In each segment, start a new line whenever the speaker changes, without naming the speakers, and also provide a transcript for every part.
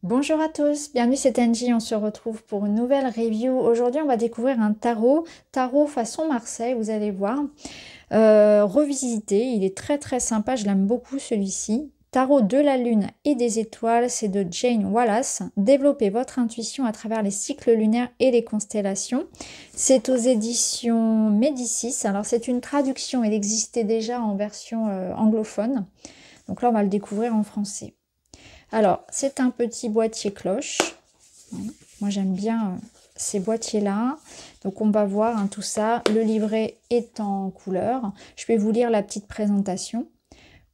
Bonjour à tous, bienvenue c'est Angie, on se retrouve pour une nouvelle review. Aujourd'hui on va découvrir un tarot façon Marseille, vous allez voir. Revisité, il est très sympa, je l'aime beaucoup celui-ci. Tarot de la lune et des étoiles, c'est de Jane Wallace. Développez votre intuition à travers les cycles lunaires et les constellations. C'est aux éditions Médicis. Alors c'est une traduction, il existait déjà en version anglophone. Donc là on va le découvrir en français. Alors, c'est un petit boîtier cloche. Moi, j'aime bien ces boîtiers-là. Donc, on va voir tout ça. Le livret est en couleur. Je vais vous lire la petite présentation.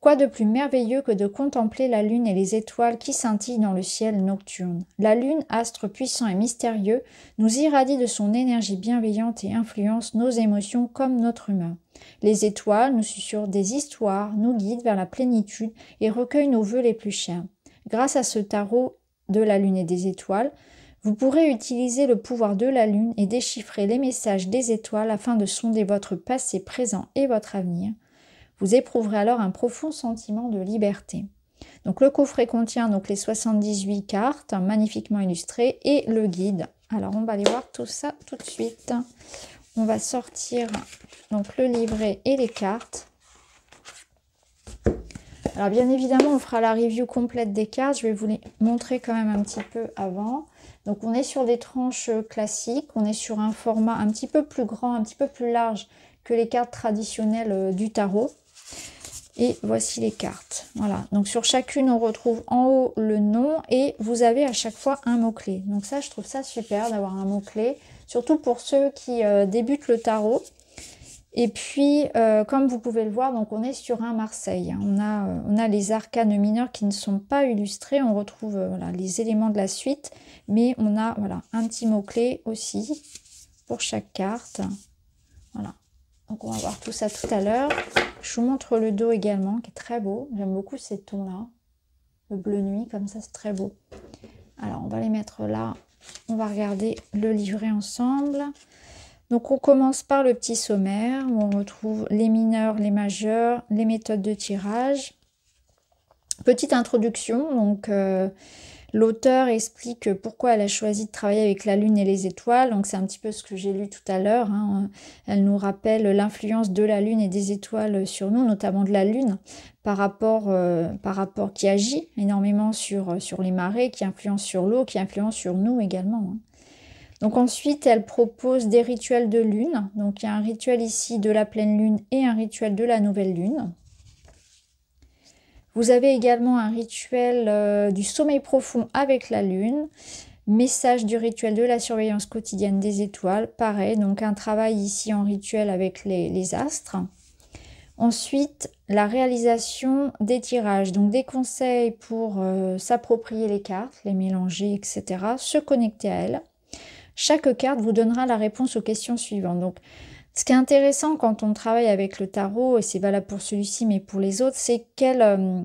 Quoi de plus merveilleux que de contempler la lune et les étoiles qui scintillent dans le ciel nocturne. La lune, astre puissant et mystérieux, nous irradie de son énergie bienveillante et influence nos émotions comme notre humeur. Les étoiles nous susurrent des histoires, nous guident vers la plénitude et recueillent nos vœux les plus chers. Grâce à ce tarot de la lune et des étoiles, vous pourrez utiliser le pouvoir de la lune et déchiffrer les messages des étoiles afin de sonder votre passé, présent et votre avenir. Vous éprouverez alors un profond sentiment de liberté. Donc le coffret contient donc les 78 cartes magnifiquement illustrées et le guide. Alors on va aller voir tout ça tout de suite. On va sortir donc le livret et les cartes. Alors bien évidemment, on fera la review complète des cartes. Je vais vous les montrer quand même un petit peu avant. Donc on est sur des tranches classiques. On est sur un format un petit peu plus grand, un petit peu plus large que les cartes traditionnelles du tarot. Et voici les cartes. Voilà. Donc sur chacune, on retrouve en haut le nom et vous avez à chaque fois un mot-clé. Donc ça, je trouve ça super d'avoir un mot-clé. Surtout pour ceux qui débutent le tarot. Et puis, comme vous pouvez le voir, donc on est sur un Marseille. On a les arcanes mineurs qui ne sont pas illustrés. On retrouve voilà, les éléments de la suite. Mais on a voilà, un petit mot-clé aussi pour chaque carte. Voilà. Donc on va voir tout ça tout à l'heure. Je vous montre le dos également, qui est très beau. J'aime beaucoup ces tons-là. Le bleu nuit, comme ça, c'est très beau. Alors, on va les mettre là. On va regarder le livret ensemble. Donc on commence par le petit sommaire où on retrouve les mineurs, les majeurs, les méthodes de tirage. Petite introduction, donc l'auteur explique pourquoi elle a choisi de travailler avec la lune et les étoiles. Donc c'est un petit peu ce que j'ai lu tout à l'heure. Elle nous rappelle l'influence de la lune et des étoiles sur nous, notamment de la lune, par rapport qui agit énormément sur les marées, qui influence sur l'eau, qui influence sur nous également. Donc ensuite, elle propose des rituels de lune. Donc il y a un rituel ici de la pleine lune et un rituel de la nouvelle lune. Vous avez également un rituel du sommeil profond avec la lune. Message du rituel de la surveillance quotidienne des étoiles. Pareil, donc un travail ici en rituel avec les astres. Ensuite, la réalisation des tirages. Donc des conseils pour s'approprier les cartes, les mélanger, etc. Se connecter à elles. Chaque carte vous donnera la réponse aux questions suivantes. Donc, ce qui est intéressant quand on travaille avec le tarot, et c'est valable pour celui-ci, mais pour les autres, c'est quelle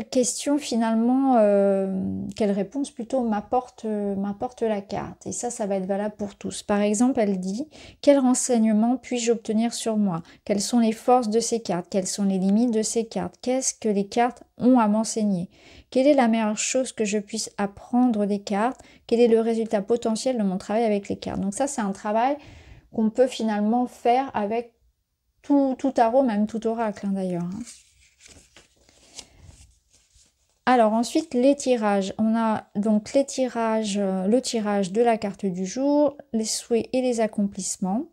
question finalement, quelle réponse plutôt m'apporte la carte. Et ça va être valable pour tous. Par exemple, elle dit, quels renseignements puis-je obtenir sur moi? Quelles sont les forces de ces cartes? Quelles sont les limites de ces cartes? Qu'est-ce que les cartes ont à m'enseigner? Quelle est la meilleure chose que je puisse apprendre des cartes? Quel est le résultat potentiel de mon travail avec les cartes? Donc ça, c'est un travail qu'on peut finalement faire avec tout tarot, même tout oracle d'ailleurs. Alors ensuite, les tirages. On a donc les tirages, le tirage de la carte du jour, les souhaits et les accomplissements.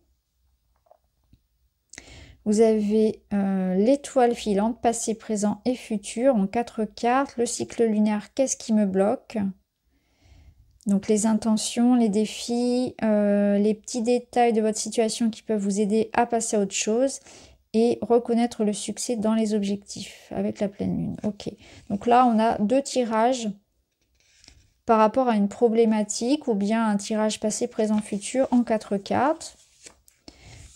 Vous avez l'étoile filante, passé, présent et futur en 4 cartes. Le cycle lunaire, qu'est-ce qui me bloque? Donc les intentions, les défis, les petits détails de votre situation qui peuvent vous aider à passer à autre chose et reconnaître le succès dans les objectifs avec la pleine lune. Ok, donc là on a 2 tirages par rapport à une problématique ou bien un tirage passé, présent, futur en 4 cartes.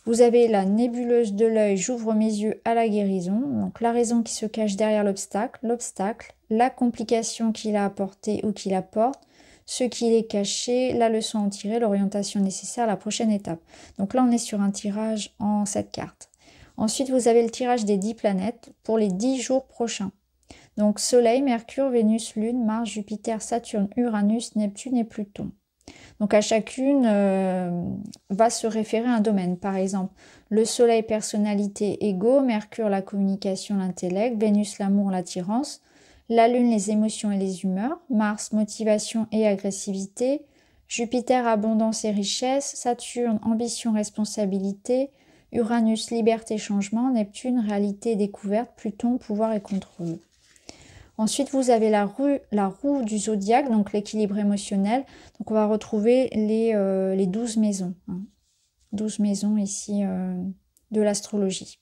Vous avez la nébuleuse de l'œil, j'ouvre mes yeux à la guérison. Donc la raison qui se cache derrière l'obstacle, la complication qu'il a apportée ou qu'il apporte, ce qu'il est caché, la leçon à en tirer, l'orientation nécessaire à la prochaine étape. Donc là, on est sur un tirage en 7 cartes. Ensuite, vous avez le tirage des 10 planètes pour les 10 jours prochains. Donc Soleil, Mercure, Vénus, Lune, Mars, Jupiter, Saturne, Uranus, Neptune et Pluton. Donc à chacune va se référer à un domaine. Par exemple, le Soleil, personnalité, ego, Mercure, la communication, l'intellect, Vénus, l'amour, l'attirance, la Lune, les émotions et les humeurs, Mars, motivation et agressivité, Jupiter, abondance et richesse, Saturne, ambition, responsabilité, Uranus, liberté, changement, Neptune, réalité et découverte, Pluton, pouvoir et contrôle. Ensuite, vous avez la roue du zodiaque, donc l'équilibre émotionnel. Donc, on va retrouver les 12 maisons. 12 maisons ici de l'astrologie.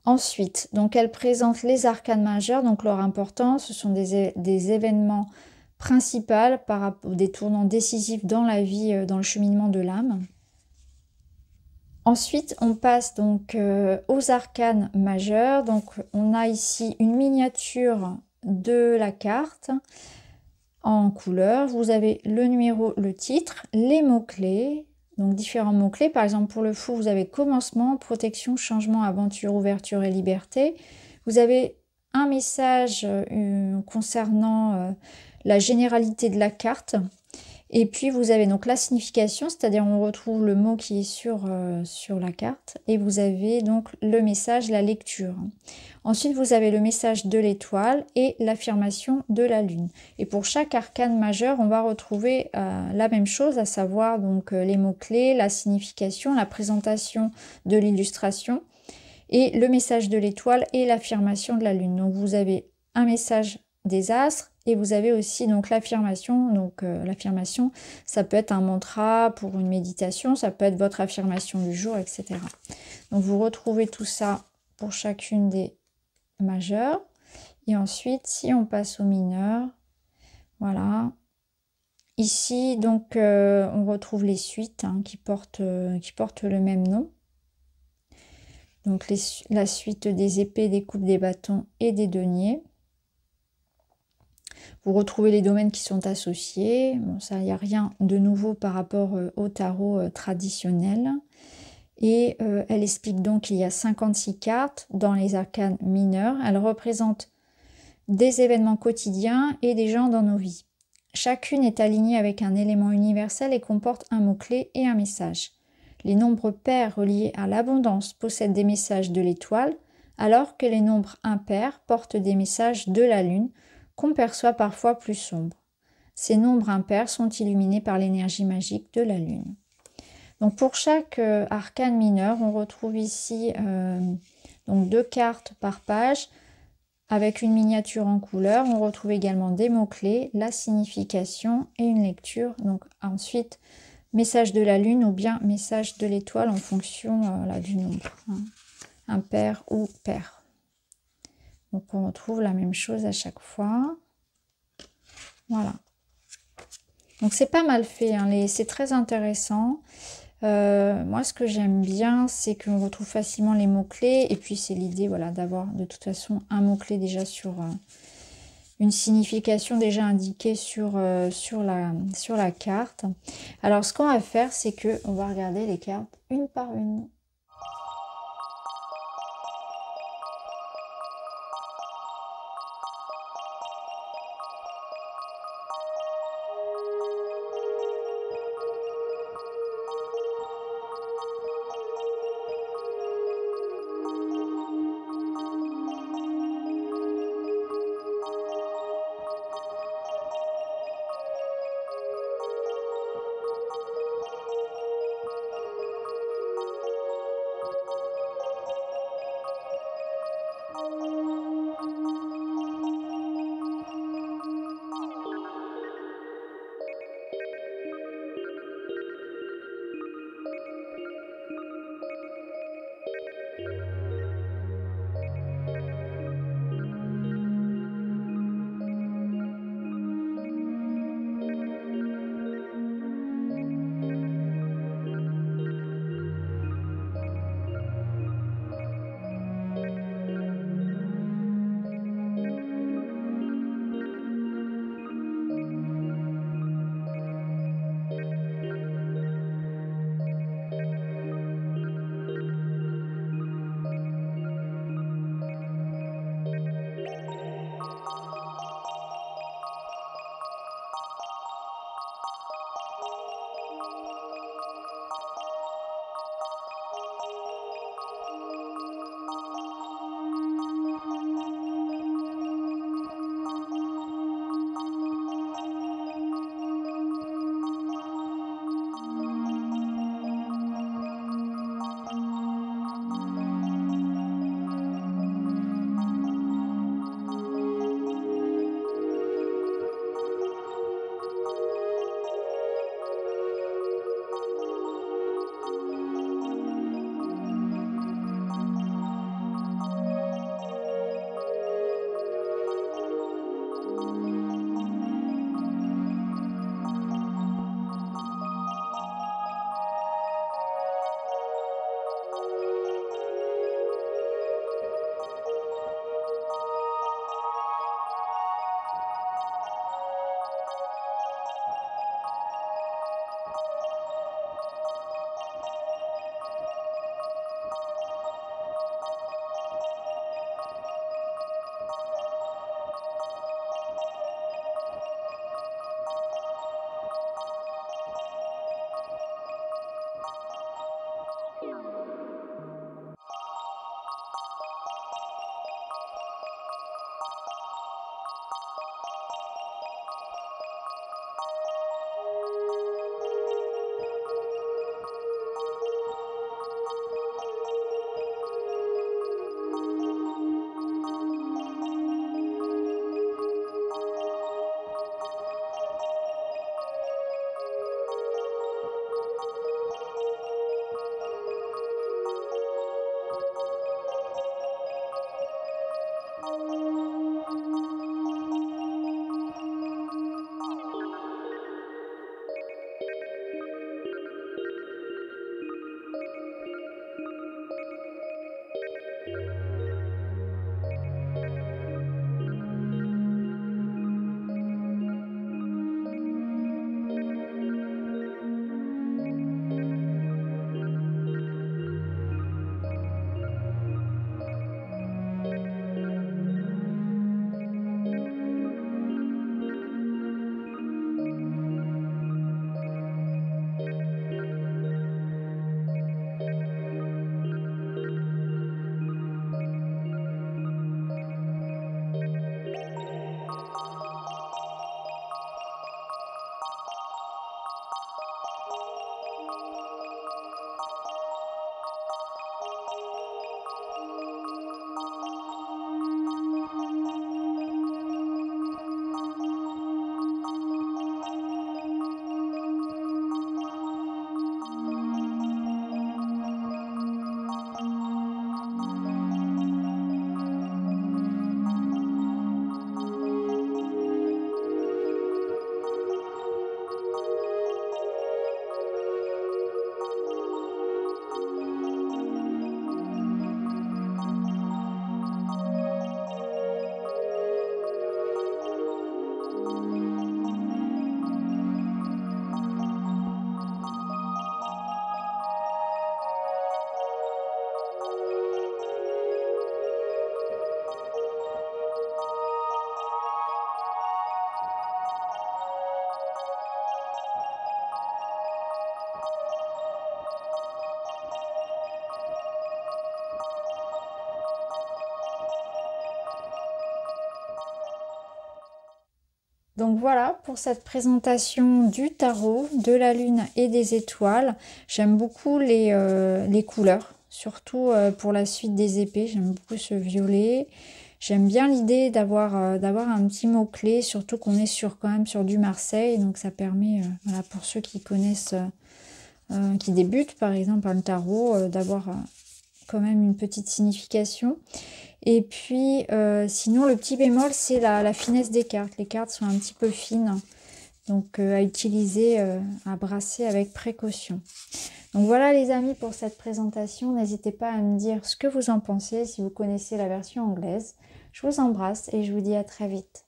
Ensuite, donc elle présente les arcanes majeurs. Donc, leur importance, ce sont des événements principaux par rapport des tournants décisifs dans la vie, dans le cheminement de l'âme. Ensuite, on passe donc aux arcanes majeurs. Donc, on a ici une miniature de la carte en couleur. Vous avez le numéro, le titre, les mots-clés, donc différents mots-clés. Par exemple, pour le fou, vous avez commencement, protection, changement, aventure, ouverture et liberté. Vous avez un message concernant la généralité de la carte. Et puis vous avez donc la signification, c'est-à-dire on retrouve le mot qui est sur la carte. Et vous avez donc le message, la lecture. Ensuite vous avez le message de l'étoile et l'affirmation de la lune. Et pour chaque arcane majeur, on va retrouver la même chose, à savoir donc les mots-clés, la signification, la présentation de l'illustration et le message de l'étoile et l'affirmation de la lune. Donc vous avez un message des astres et vous avez aussi donc l'affirmation. Donc l'affirmation, ça peut être un mantra pour une méditation, ça peut être votre affirmation du jour, etc. Donc vous retrouvez tout ça pour chacune des majeures. Et ensuite, si on passe aux mineurs, voilà. Ici, donc, on retrouve les suites qui portent le même nom. Donc la suite des épées, des coupes, des bâtons et des deniers. Vous retrouvez les domaines qui sont associés. Bon, ça, il n'y a rien de nouveau par rapport au tarot traditionnel. Et elle explique donc qu'il y a 56 cartes dans les arcanes mineurs. Elles représentent des événements quotidiens et des gens dans nos vies. Chacune est alignée avec un élément universel et comporte un mot-clé et un message. Les nombres pairs reliés à l'abondance possèdent des messages de l'étoile, alors que les nombres impairs portent des messages de la lune, qu'on perçoit parfois plus sombres. Ces nombres impairs sont illuminés par l'énergie magique de la lune. Donc pour chaque arcane mineur, on retrouve ici donc 2 cartes par page avec une miniature en couleur. On retrouve également des mots-clés, la signification et une lecture. Donc ensuite, message de la lune ou bien message de l'étoile en fonction du nombre, impair ou pair. Donc on retrouve la même chose à chaque fois. Voilà. Donc c'est pas mal fait, c'est très intéressant. Moi ce que j'aime bien, c'est qu'on retrouve facilement les mots-clés. Et puis c'est l'idée, voilà, d'avoir de toute façon un mot-clé déjà sur une signification déjà indiquée sur la carte. Alors ce qu'on va faire, c'est que on va regarder les cartes une par une. Donc voilà pour cette présentation du tarot, de la lune et des étoiles. J'aime beaucoup les couleurs, surtout pour la suite des épées. J'aime beaucoup ce violet. J'aime bien l'idée d'avoir un petit mot-clé, surtout qu'on est quand même sur du Marseille. Donc ça permet, voilà, pour ceux qui connaissent, qui débutent par exemple par le tarot, d'avoir quand même une petite signification. Et puis, sinon, le petit bémol, c'est la finesse des cartes. Les cartes sont un petit peu fines, donc à utiliser, à brasser avec précaution. Donc voilà les amis pour cette présentation. N'hésitez pas à me dire ce que vous en pensez, si vous connaissez la version anglaise. Je vous embrasse et je vous dis à très vite.